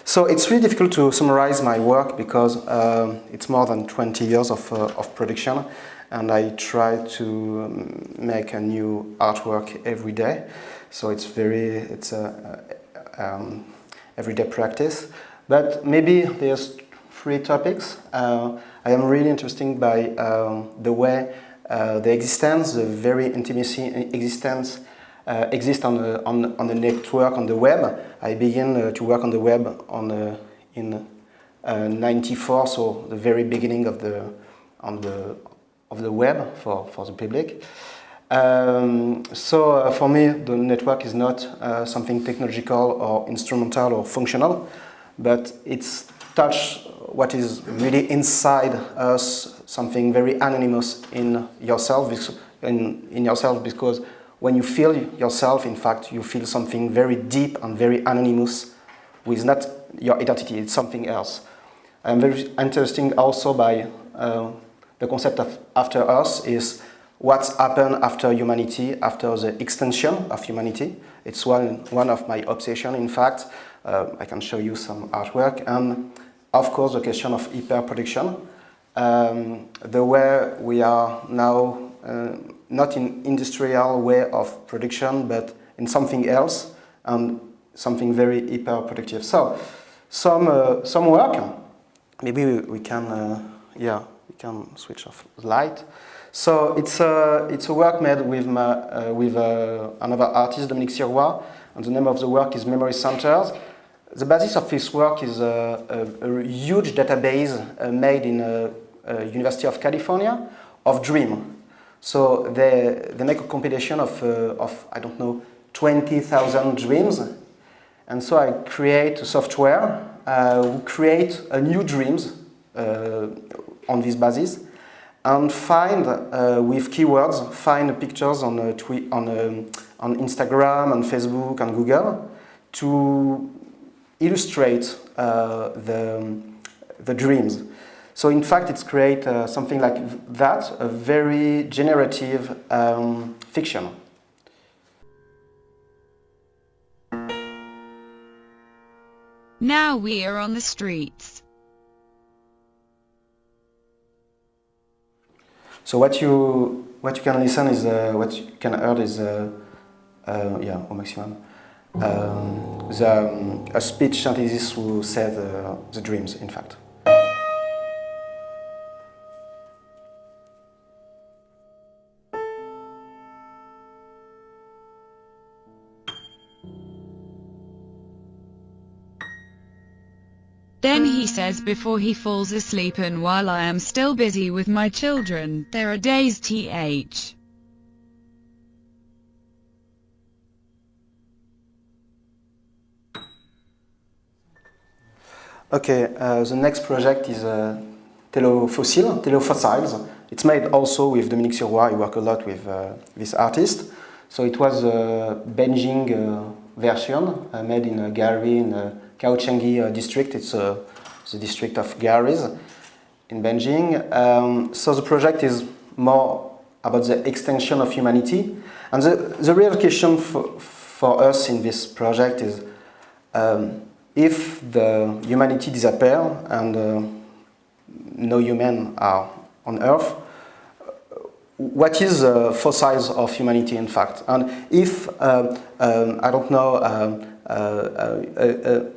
So it's really difficult to summarize my work because it's more than 20 years of production, and I try to make a new artwork every day. So it's a everyday practice. But maybe there's 3 topics. I am really interested by the way the existence, the very intimacy existence exist on the network, on the web. I began to work on the web in '94, so the very beginning of the web for the public. So for me, the network is not something technological or instrumental or functional, but it's touch what is really inside us, something very anonymous in yourself, because when you feel yourself, in fact, you feel something very deep and very anonymous, with not your identity, it's something else. I'm very interested also by the concept of after us is what's happened after humanity, after the extension of humanity. It's one of my obsession, in fact. I can show you some artwork. And of course, the question of hyper-production. The way we are now, not in industrial way of production, but in something else, and something very hyper-productive. So, some work, maybe we can, we can switch off the light. So it's a work made with another artist, Dominique Sirois, and the name of the work is Memory Centers. The basis of this work is a huge database made in University of California of dream. So they make a compilation of I don't know 20,000 dreams, and so I create a software who create a new dreams on this basis, and find with keywords, find pictures on Instagram, on Facebook, and Google to illustrate the dreams. So in fact, it's create something like that, a very generative fiction. Now we are on the streets. So what you can listen is what you can hear is au maximum a speech scientist who said the dreams, in fact. Then he says before he falls asleep, and while I am still busy with my children, there are days th. Okay, the next project is Telefossils. It's made also with Dominique Sirois. I work a lot with this artist. So it was a Beijing version made in a gallery in Chatonsky district. It's the district of galleries in Beijing. So the project is more about the extension of humanity. And the real question for us in this project is if the humanity disappear and no human are on Earth, what is the fossils of humanity, in fact? And if, I don't know,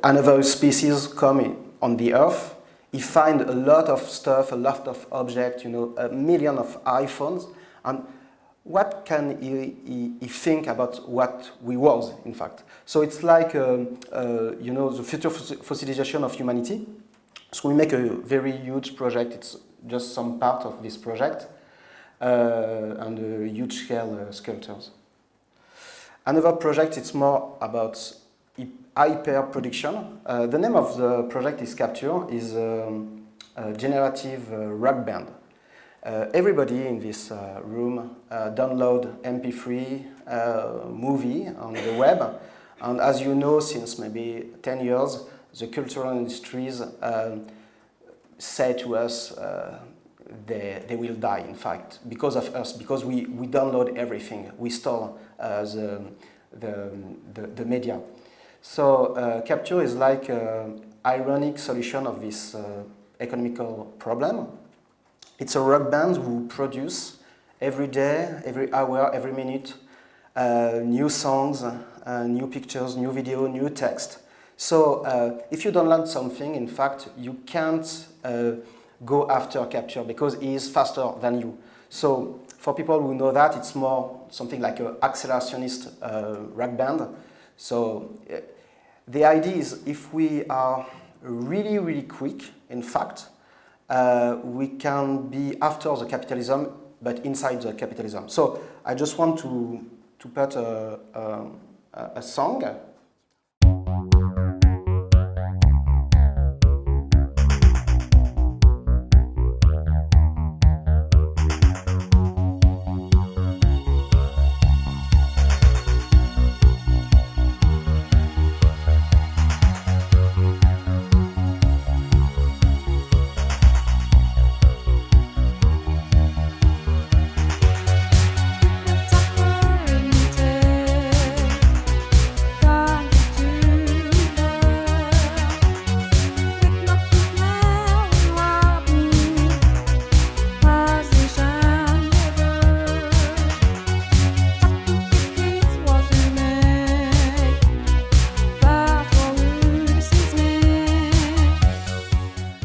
another species come on the Earth, he find a lot of stuff, a lot of objects, a million of iPhones, and what can he think about what we was, in fact? So it's like, the future fossilization of humanity. So we make a very huge project. It's just some part of this project, and huge scale sculptures. Another project, it's more about hyper production. The name of the project is Capture, is a generative rock band. Everybody in this room download MP3 movie on the web, and as you know, since maybe 10 years, the cultural industries say to us they will die, in fact, because of us, because we download everything, we store the media. So Capture is like ironic solution of this economical problem. It's a rock band who produce every day, every hour, every minute, new songs, new pictures, new video, new text. So if you download something, in fact, you can't go after capture because he is faster than you. So for people who know that, it's more something like an accelerationist rock band. So the idea is if we are really, really quick, in fact, we can be after the capitalism, but inside the capitalism. So I just want to put a song.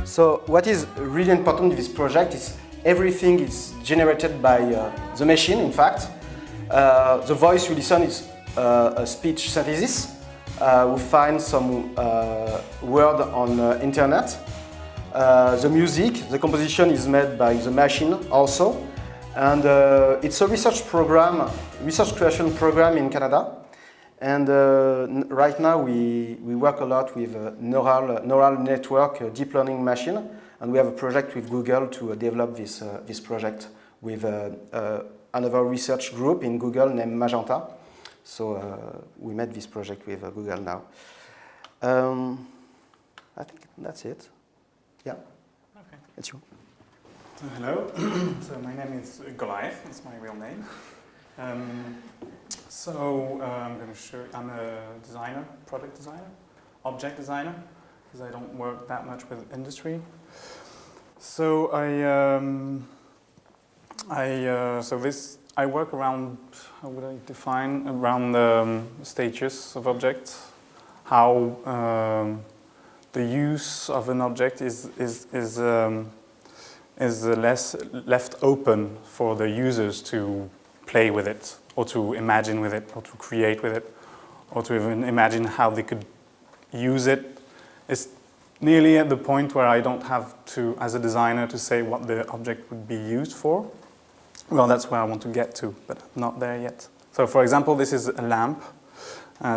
So what is really important with this project is everything is generated by the machine, in fact. The voice you listen is a speech synthesis. We find some word on internet. The music, the composition is made by the machine also. And it's a research creation program in Canada. And right now we work a lot with neural network deep learning machine, and we have a project with Google to develop this project with another research group in Google named Magenta. So we made this project with Google now. I think that's it. Yeah. Okay. It's you. So, hello. So my name is Goliath. That's my real name. I'm going to show. I'm a designer, product designer, object designer, because I don't work that much with industry. So I work around. How would I define around the stages of objects? How the use of an object is less left open for the users to play with it, or to imagine with it, or to create with it, or to even imagine how they could use it. It's nearly at the point where I don't have to, as a designer, to say what the object would be used for. Well, that's where I want to get to, but not there yet. So, for example, this is a lamp.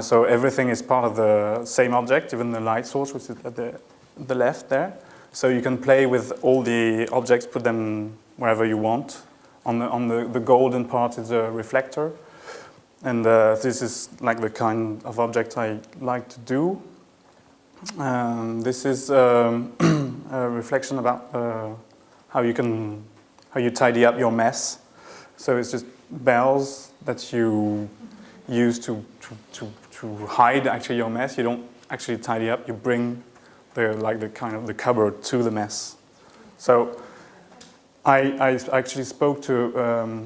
So everything is part of the same object, even the light source, which is at the left there. So you can play with all the objects, put them wherever you want. On the golden part is a reflector, and this is like the kind of object I like to do. This is a reflection about how you tidy up your mess. So it's just bells that you use to hide actually your mess. You don't actually tidy up. You bring the cupboard to the mess. So I actually spoke to,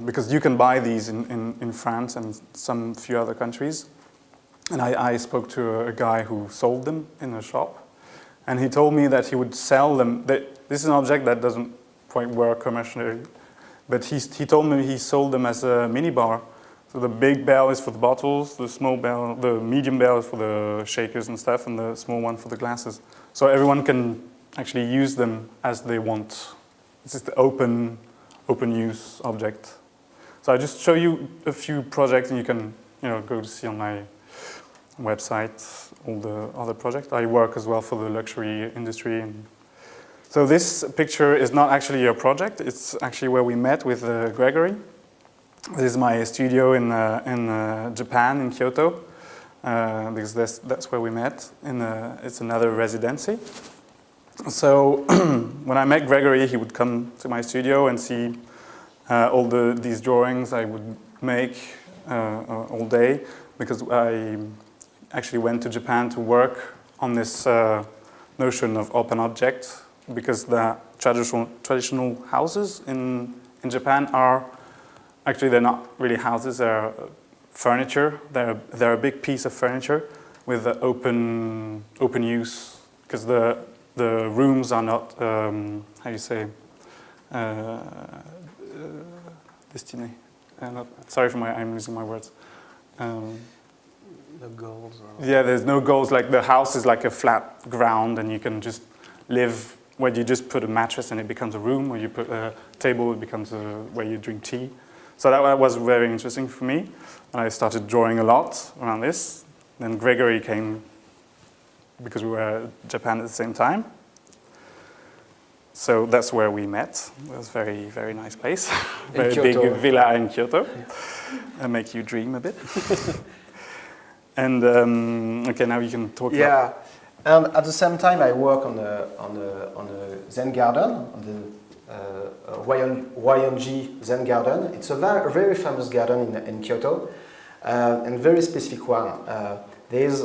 because you can buy these in France and some few other countries, and I spoke to a guy who sold them in a shop, and he told me that he would sell them. This is an object that doesn't quite work commercially, but he told me he sold them as a mini bar. So the big bell is for the bottles, the medium bell is for the shakers and stuff, and the small one for the glasses. So everyone can actually use them as they want. This is the open use object. So I just show you a few projects, and you can go to see on my website all the other projects. I work as well for the luxury industry. And so this picture is not actually a project. It's actually where we met with Grégory. This is my studio in Japan, in Kyoto, because that's where we met. It's another residency. So when I met Grégory, he would come to my studio and see all these drawings I would make all day, because I actually went to Japan to work on this notion of open object, because the traditional houses in Japan are actually, they're not really houses, they're furniture. They're a big piece of furniture with open use, because the rooms are not how you say destiné. Sorry for I'm losing my words. The goals. Yeah, there's no goals. Like the house is like a flat ground, and you can just live where you just put a mattress and it becomes a room, or you put a table, it becomes where you drink tea. So that was very interesting for me, and I started drawing a lot around this. Then Grégory came because we were in Japan at the same time. So that's where we met. It was a very, very nice place. Very big villa in Kyoto. And make you dream a bit. And okay, now you can talk about. Yeah, and at the same time, I work on a Zen garden, on the YNG Zen garden. It's a very famous garden in Kyoto, and very specific one. There's,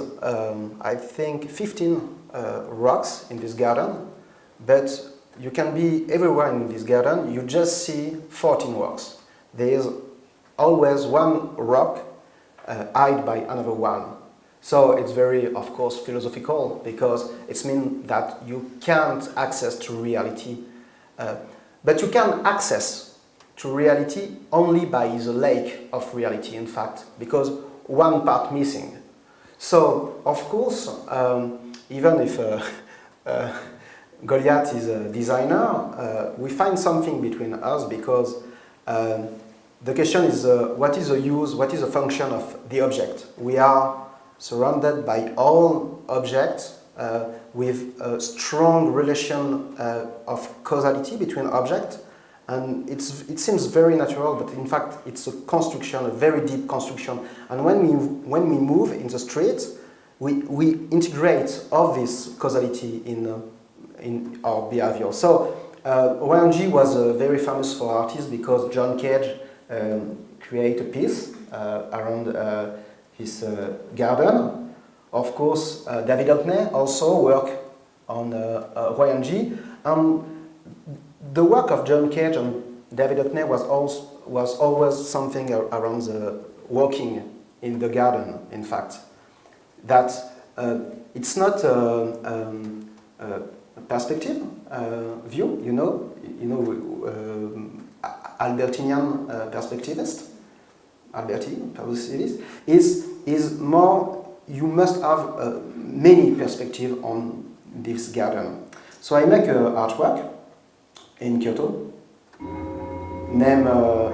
I think, 15 rocks in this garden, but you can be everywhere in this garden, you just see 14 rocks. There's always one rock hid by another one. So it's very, of course, philosophical, because it means that you can't access to reality. But you can access to reality only by the lake of reality, in fact, because one part missing. So, of course, even if Goliath is a designer, we find something between us, because the question is what is the use, what is the function of the object? We are surrounded by all objects with a strong relation of causality between objects, and it seems very natural, but in fact it's a construction, a very deep construction. And when we move in the street, we integrate all this causality in our behavior. So ONG was very famous for artists because John Cage created a piece around his garden. Of course, David Hockney also worked on ONG. The work of John Cage and David Hockney was always something around the walking in the garden, in fact. That it's not a perspective view, Albertinian perspectivist, Alberti is more, you must have many perspectives on this garden. So I make an artwork in Kyoto, named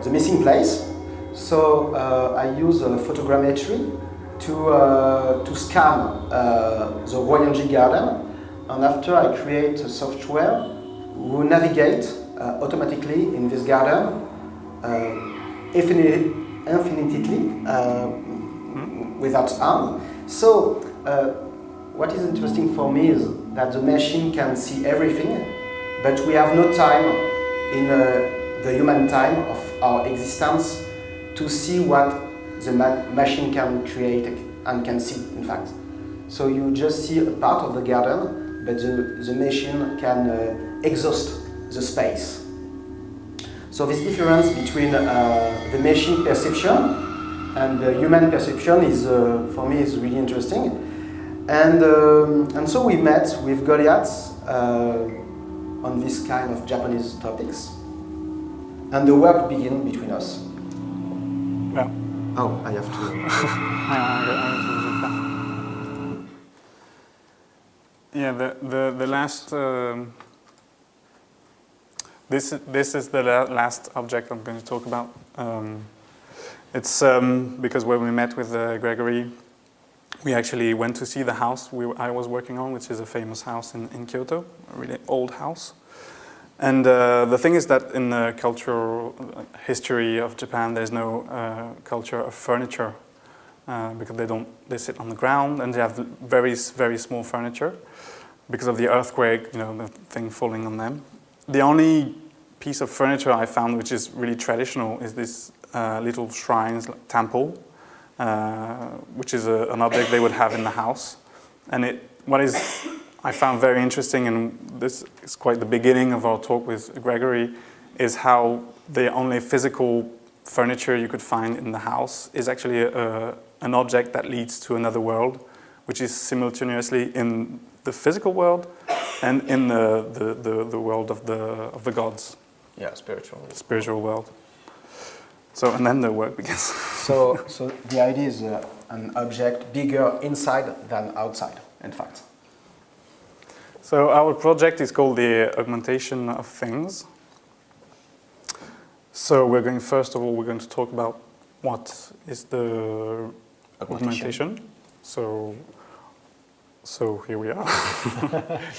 The Missing Place. So I use photogrammetry to scan the Royanji garden, and after I create a software who navigate automatically in this garden infinitely without harm. So what is interesting for me is that the machine can see everything, but we have no time in the human time of our existence to see what the machine can create and can see, in fact. So you just see a part of the garden, but the machine can exhaust the space. So this difference between the machine perception and the human perception is, for me, is really interesting. And so we met with Goliath on this kind of Japanese topics, and the work began between us. Yeah. Oh, I have to. Yeah, the last. This is the last object I'm going to talk about. It's because when we met with Grégory, we actually went to see the house I was working on, which is a famous house in Kyoto, a really old house. And the thing is that in the cultural history of Japan, there's no culture of furniture because they sit on the ground and they have very, very small furniture because of the earthquake, the thing falling on them. The only piece of furniture I found which is really traditional is this little shrines, like temple, which is an object they would have in the house. And what is I found very interesting, and this is quite the beginning of our talk with Grégory, is how the only physical furniture you could find in the house is actually an object that leads to another world, which is simultaneously in the physical world and in the world of the gods. Yeah, spiritual. Spiritual world. So, and then the work begins. So the idea is an object bigger inside than outside, in fact. So our project is called the Augmentation of Things. So first of all, we're going to talk about what is the augmentation. So here we are.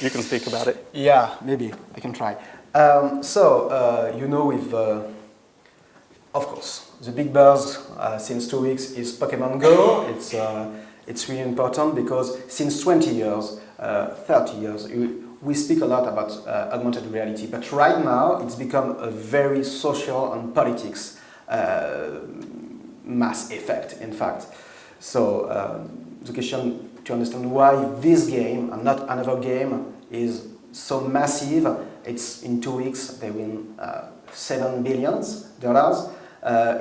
You can speak about it. Yeah, maybe I can try. You know, of course, the big buzz since 2 weeks is Pokemon Go. It's really important because since 20 years, 30 years, we speak a lot about augmented reality, but right now it's become a very social and politics mass effect, in fact. So the question to understand why this game and not another game is so massive. It's in 2 weeks they win $7 billion.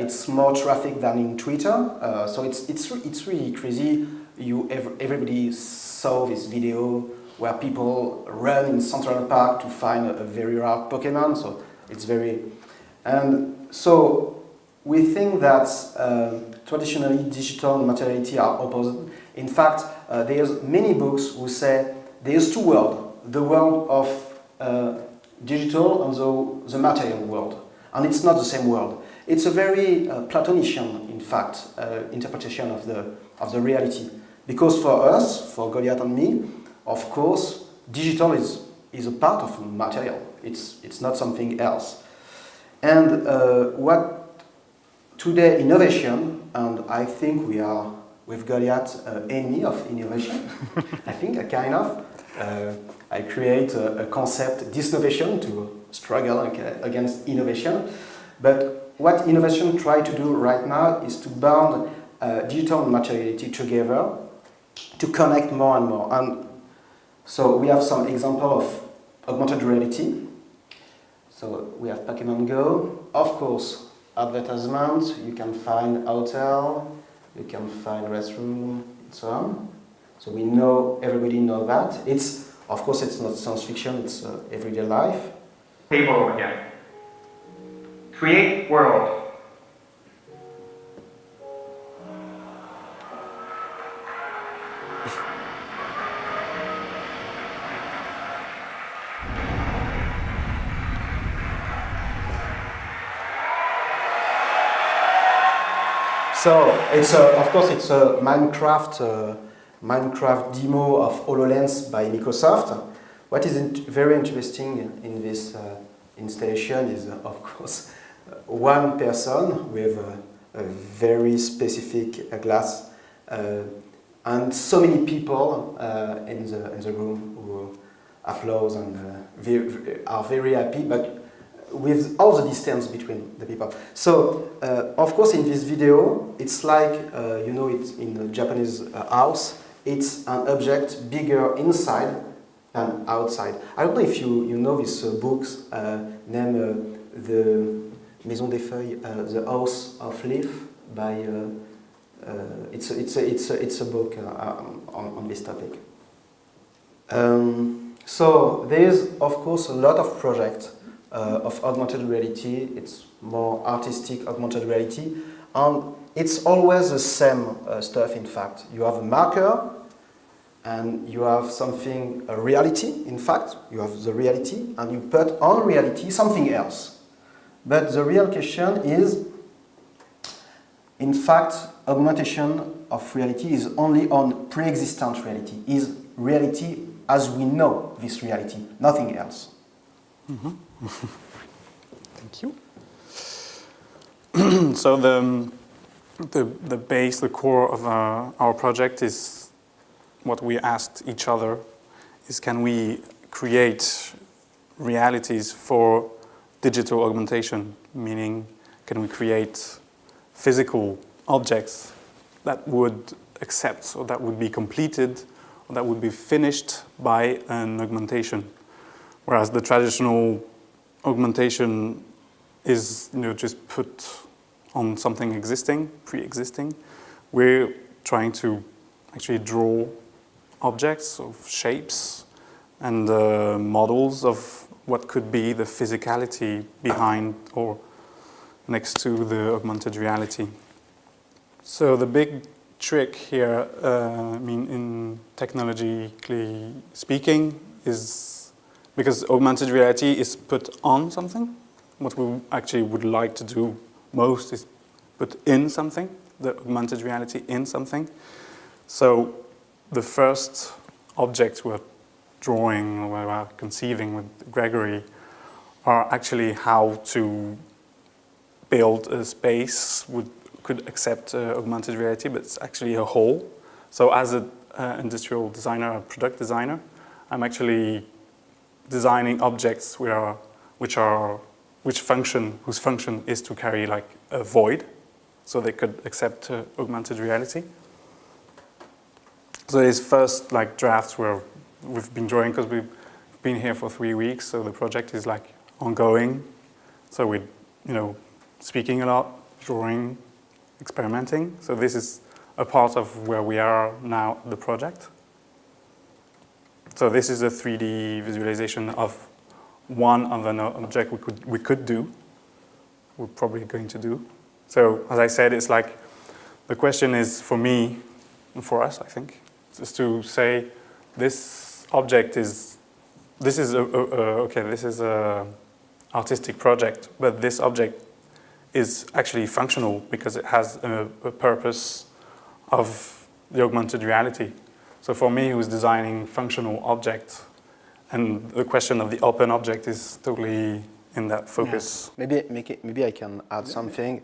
It's more traffic than in Twitter. So it's really crazy. Everybody saw this video where people run in Central Park to find a very rare Pokemon. So it's very, and so we think that traditionally digital and materiality are opposite. In fact, there's many books who say there's two worlds: the world of digital and the material world, and it's not the same world. It's a very Platonician, in fact, interpretation of the reality. Because for us, for Goliath and me, of course, digital is a part of material. It's not something else. And what today innovation, and I think we are with Goliath enemy of innovation. I think a kind of. I create a concept, disnovation, to struggle against innovation. But what innovation try to do right now is to bond digital and materiality together to connect more and more. And so we have some example of augmented reality. So we have Pokemon Go. Of course, advertisements. You can find hotel, you can find restroom, and so on. So we know, everybody knows that. Of course, it's not science fiction, it's everyday life. Table again. Create world. So of course, it's a Minecraft demo of HoloLens by Microsoft. What is very interesting in this installation is, of course, one person with a very specific glass, and so many people in the room who applaud and are very happy, but with all the distance between the people. So, of course, in this video, it's like, you know, it's in a Japanese house. It's an object bigger inside than outside. I don't know if you know these books named the Maison des Feuilles, the House of Leaf by. It's a book on this topic. So there is, of course, a lot of projects of augmented reality. It's more artistic augmented reality, and it's always the same stuff. In fact, you have a marker, and you have something, a reality. In fact, you have the reality, and you put on reality something else. But the real question is, in fact, augmentation of reality is only on pre-existent reality. Is reality as we know this reality, nothing else. Mm-hmm. Thank you. So the base, the core of our project is what we asked each other: is can we create realities for digital augmentation? Meaning, can we create physical objects that would accept or that would be completed or that would be finished by an augmentation. Whereas the traditional augmentation is just put on something existing, pre-existing. We're trying to actually draw objects of shapes and models of what could be the physicality behind or next to the augmented reality. So the big trick here, in technologically speaking, is because augmented reality is put on something. What we actually would like to do most is put in something, the augmented reality in something. So the first objects we're drawing or we're conceiving with Grégory are actually how to build a space could accept augmented reality, but it's actually a whole. So as an industrial designer, a product designer, I'm actually designing objects whose function is to carry like a void, so they could accept augmented reality. So these first like drafts where we've been drawing, because we've been here for 3 weeks, so the project is like ongoing. So we're speaking a lot, drawing, experimenting. So this is a part of where we are now, the project. So this is a 3D visualization of one of an object we could do. We're probably going to do. So as I said, it's like the question is for me and for us, I think, is to say this object is a artistic project, but this object is actually functional because it has a purpose of the augmented reality. So for me, who's designing functional objects, and the question of the open object is totally in that focus. Yeah. Maybe I can add something.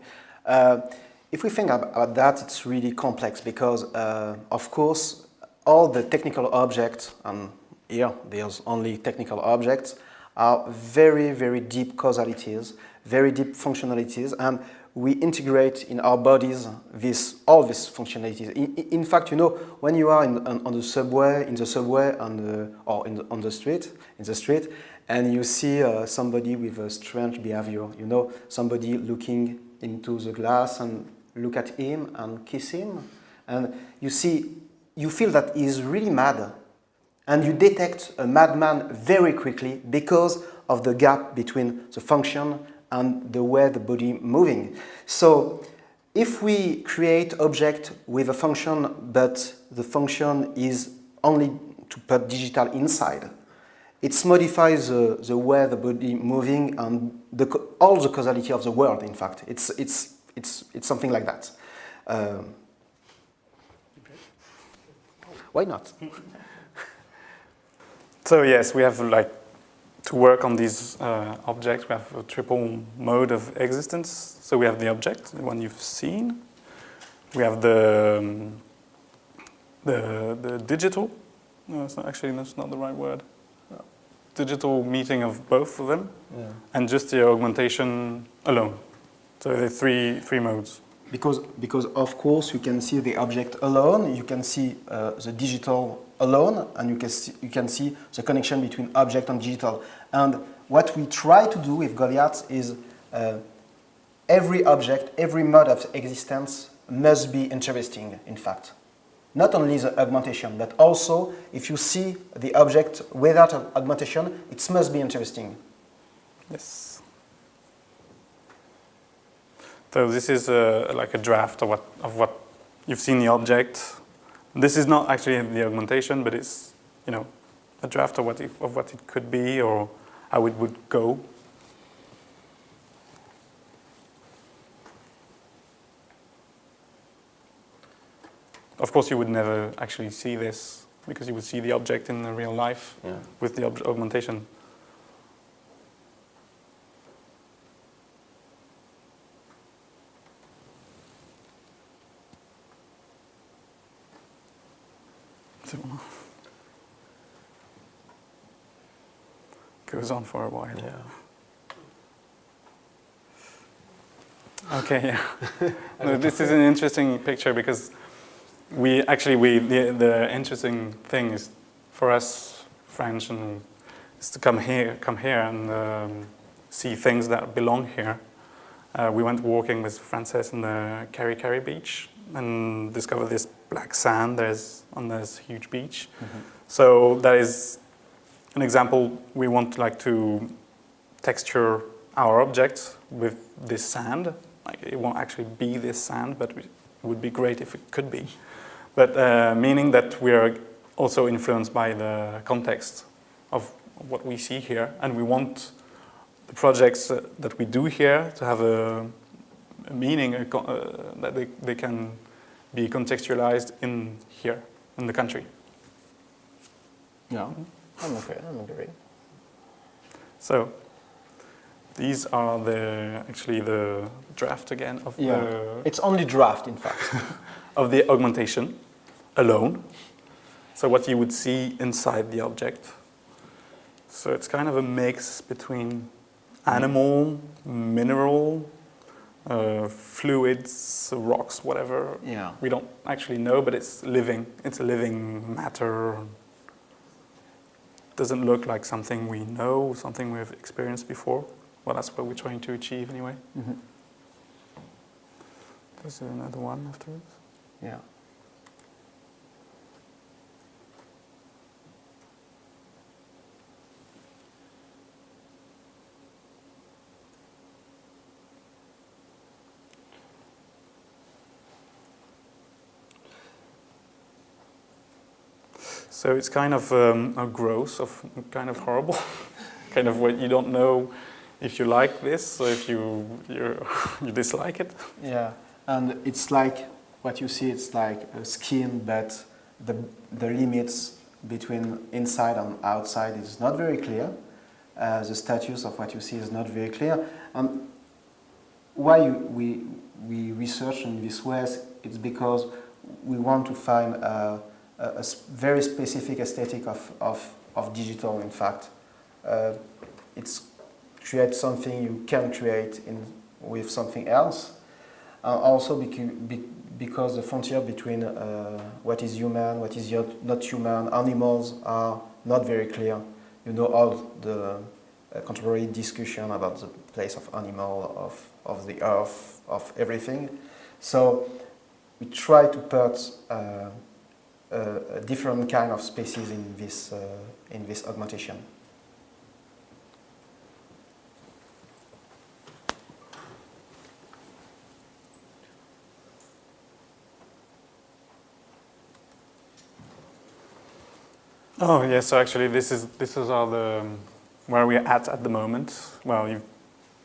If we think about that, it's really complex because, of course, all the technical objects, and here there's only technical objects, are very, very deep causalities, very deep functionalities, and we integrate in our bodies all these functionalities. In fact, when you are on the subway, or on the street, and you see somebody with a strange behavior, somebody looking into the glass and look at him and kiss him, and you feel that he's really mad, and you detect a madman very quickly because of the gap between the function and the way the body moving. So if we create object with a function, but the function is only to put digital inside, it modifies the way the body moving and all the causality of the world, in fact. It's something like that. Why not? So yes, we have to work on these objects. We have a triple mode of existence. So we have the object, the one you've seen. We have the digital. No, that's not the right word. Digital meeting of both of them, yeah. And just the augmentation alone. So the three modes. Because of course you can see the object alone, you can see the digital alone, and you can see the connection between object and digital. And what we try to do with Goliath is every object, every mode of existence must be interesting, in fact. Not only the augmentation, but also if you see the object without augmentation, it must be interesting. Yes. So this is like a draft of what you've seen the object. This is not actually the augmentation, but it's a draft of what it could be or how it would go. Of course, you would never actually see this because you would see the object in the real life, yeah, with the augmentation. Goes on for a while. Yeah. Okay, yeah. No, this is an interesting picture because the interesting thing is for us French and is to come here and see things that belong here. We went walking with Frances in the Kari beach and discovered this black sand on this huge beach. Mm-hmm. So that is an example. We want to texture our objects with this sand. Like, it won't actually be this sand, but it would be great if it could be. But meaning that we are also influenced by the context of what we see here, and we want the projects that we do here to have a meaning, that they can be contextualized in here, in the country. Yeah, I'm agree. So these are actually the draft again of it's only draft, in fact. of the augmentation alone. So what you would see inside the object. So it's kind of a mix between animal, mineral, fluids, rocks, whatever. Yeah. We don't actually know, but it's living. It's a living matter. Doesn't look like something we know, something we've experienced before. Well, that's what we're trying to achieve anyway. Mm-hmm. There's another one afterwards. Yeah. So it's kind of a gross, kind of horrible, kind of what you don't know if you like this or if you dislike it. Yeah, and it's like what you see. It's like a skin, but the limits between inside and outside is not very clear. The status of what you see is not very clear. And why we research in this way, it's because we want to find a very specific aesthetic of digital, in fact. It's create something you can create with something else. Also because the frontier between what is human, what is not human, animals are not very clear. You know, all the contemporary discussion about the place of animal, of the earth, of everything. So we try to put a different kind of species in this augmentation. Oh yeah, so actually this is all the where we're at the moment. Well,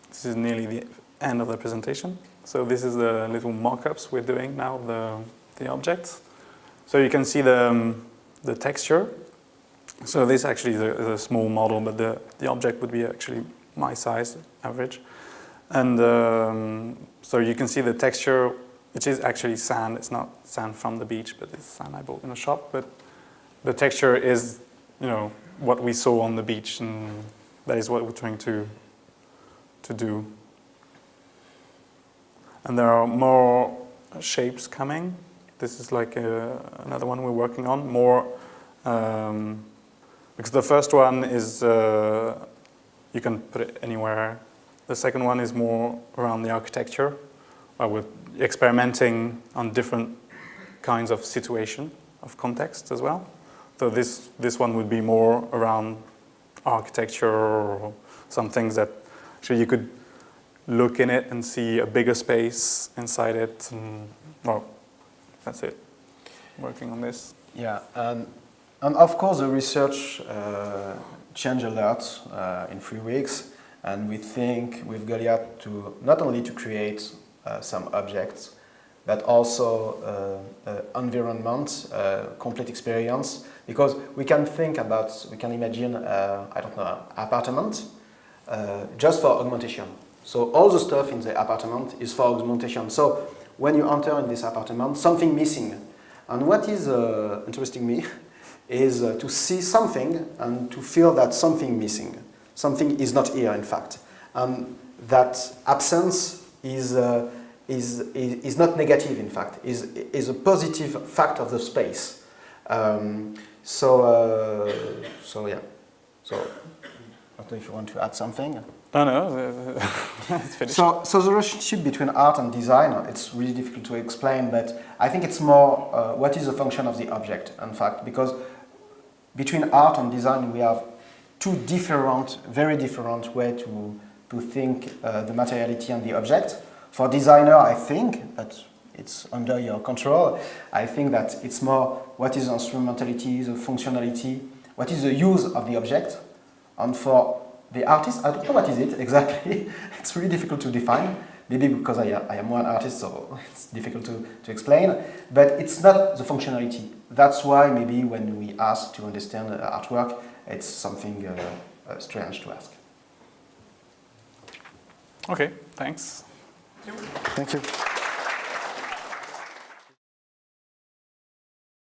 this is nearly the end of the presentation. So this is the little mock-ups we're doing now of the objects. So you can see the texture. So this actually is a small model, but the object would be actually my size, average. And so you can see the texture, which is actually sand. It's not sand from the beach, but it's sand I bought in a shop. But the texture is, what we saw on the beach, and that is what we're trying to do. And there are more shapes coming. This is like another one we're working on, more, because the first one is, you can put it anywhere. The second one is more around the architecture, where we're experimenting on different kinds of situation, of context as well. So this one would be more around architecture, or some things that actually you could look in it and see a bigger space inside it. And, well, that's it. Working on this. Yeah, and of course the research changed a lot in 3 weeks, and we think with Goliath to not only to create some objects, but also environment, complete experience, because we can imagine, I don't know, apartment just for augmentation. So all the stuff in the apartment is for augmentation. So when you enter in this apartment, something missing. And what is interesting me is to see something and to feel that something missing. Something is not here, in fact. And that absence is is not negative, in fact, is a positive fact of the space. So yeah. So I don't know if you want to add something. No, it's finished. So the relationship between art and design, it's really difficult to explain, but I think it's more what is the function of the object, in fact, because between art and design we have two different, very different ways to think the materiality and the object. For designer, I think, but it's under your control, I think that it's more what is the instrumentality, the functionality, what is the use of the object, and for the artist, I don't know what is it exactly. It's really difficult to define. Maybe because I am one artist, so it's difficult to explain. But it's not the functionality. That's why maybe when we ask to understand artwork, it's something strange to ask. Okay, thanks. Thank you.